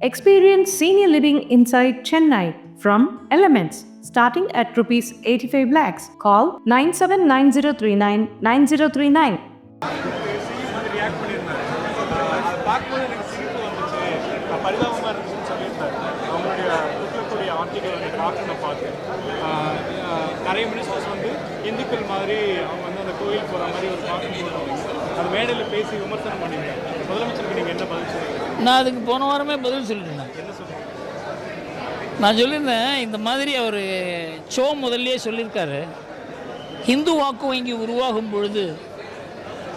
Experience senior living inside Chennai from Elements starting at rupees 85 lakhs. Call 979039 9039. பார்க்கும்போது எனக்கு சிரிப்பு வந்துச்சு, பரிதாபமாக இருந்துச்சுன்னு சொல்லியிருந்தாரு. அவங்களுடைய புத்தகத்துடைய ஆர்டிக்கல் எனக்கு பார்த்து பார்த்தேன். நிறைய மினிஸ்டர்ஸ் வந்து இந்துக்கள் மாதிரி அவங்க வந்து அந்த கோயில் போகிற மாதிரி ஒரு பார்க்கும்போது அது மேடையில் பேசி விமர்சனம் பண்ணியிருக்காங்க. முதலமைச்சருக்கு நீங்கள் என்ன பதில் சொல்லுங்கள்? நான் அதுக்கு போன வாரமே பதில் சொல்லிட்டேன். என்ன சொல்லுங்கள்? நான் சொல்லியிருந்தேன், இந்த மாதிரி அவர் முதல்லையே சொல்லியிருக்காரு, ஹிந்து வாக்கு வங்கி உருவாகும் பொழுது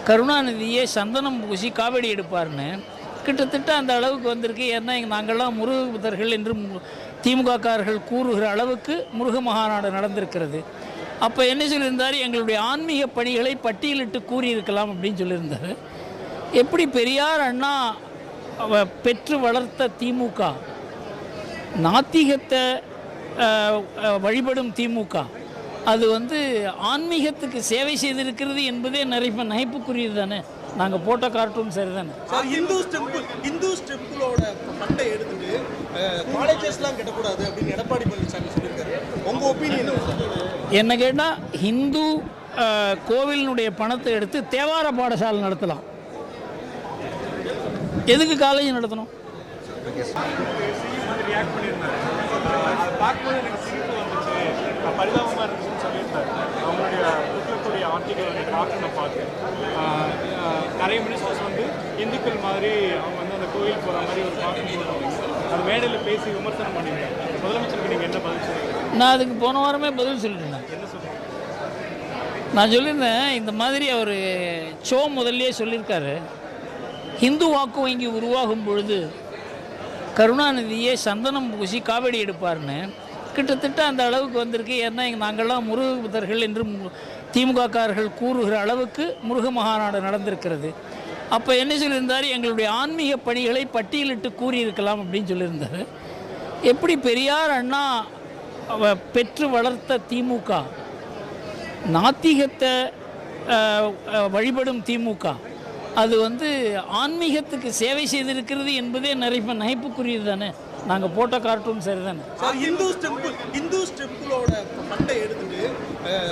கருணாநிதியே சந்தனம் பூசி காவடி எடுப்பார்னு. கிட்டத்தட்ட அந்த அளவுக்கு வந்திருக்கு. ஏன்னா நாங்கள்லாம் முருக புத்தர்கள் என்று திமுகக்காரர்கள் கூறுகிற அளவுக்கு முருக மகாநாடு நடந்திருக்கிறது. அப்போ என்ன சொல்லியிருந்தார், எங்களுடைய ஆன்மீக பணிகளை பட்டியலிட்டு கூறியிருக்கலாம் அப்படின்னு சொல்லியிருந்தார். எப்படி பெரியார் அண்ணா பெற்று வளர்த்த திமுக, நாத்திகத்தை வழிபடும் திமுக, அது வந்து ஆன்மீகத்துக்கு சேவை செய்திருக்கிறது என்பதே நகைப்புக்குரியது தானே. நாங்கள் போட்ட கார்ட்டூன் சரி தானே. இந்து டெம்பிளோட ஃபண்டை எடுத்துட்டு காலேஜஸ்லாம் கட்டக்கூடாது அப்படின்னு எடப்பாடி பழனிசாமி சொல்லியிருக்காரு. உங்கள் ஒப்பீனியன் என்ன கேட்டால், ஹிந்து கோவிலினுடைய பணத்தை எடுத்து தேவார பாடசாலை நடத்தலாம். எதுக்கு காலேஜ் நடத்தணும்? பார்க்கும்போது எனக்கு சிரிப்பு வந்துச்சு, பரிதாபமாக இருந்துச்சுன்னு சொல்லியிருந்தாரு. அவங்களுடைய புத்தகத்துடைய ஆர்டிக்கல் எனக்கு பார்த்தேன். நிறைய மினிஸ்டர்ஸ் வந்து இந்துக்கள் மாதிரி அவங்க வந்து அந்த கோயில் போகிற மாதிரி ஒரு பார்க்கும்போது அது மேடையில் பேசி விமர்சனம் பண்ணியிருக்காங்க. முதலமைச்சருக்கு நீங்கள் என்ன பதில் சொல்லுங்கள்? நான் அதுக்கு போன வாரமே பதில் சொல்லிட்டேன். என்ன சொல்லுங்கள்? நான் சொல்லியிருந்தேன், இந்த மாதிரி அவர் முதல்லையே சொல்லியிருக்காரு, ஹிந்து வாக்கு வங்கி உருவாகும் பொழுது கருணாநிதியே சந்தனம் பூசி காவடி எடுப்பார்னு. கிட்டத்தட்ட அந்த அளவுக்கு வந்திருக்கு. ஏன்னா நாங்கள்லாம் முருக புத்தர்கள் என்று திமுகக்காரர்கள் கூறுகிற அளவுக்கு முருக மகாநாடு நடந்திருக்கிறது. அப்போ என்ன சொல்லியிருந்தார், எங்களுடைய ஆன்மீக பணிகளை பட்டியலிட்டு கூறியிருக்கலாம் அப்படின்னு சொல்லியிருந்தார். எப்படி பெரியார் அண்ணா பெற்று வளர்த்த திமுக, நாத்திகத்தை வழிபடும் திமுக, அது வந்து ஆன்மீகத்துக்கு சேவை செய்திருக்கிறது என்பதே நகைப்புக்குரியது தானே. நாங்கள் போட்ட கார்ட்டூன் சரி தானே. இந்து டெம்பிளோட ஃபண்டை எடுத்துட்டு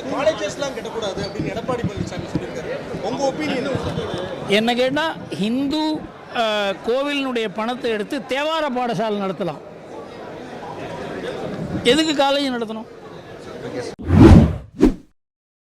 காலேஜஸ்லாம் கட்டக்கூடாது அப்படின்னு எடப்பாடி பழனிசாமி சொல்லியிருக்காரு. உங்கள் ஒப்பீனியன் என்ன கேட்டால், ஹிந்து கோவிலினுடைய பணத்தை எடுத்து தேவார பாடசாலை நடத்தலாம். எதுக்கு காலேஜ் நடத்தணும்?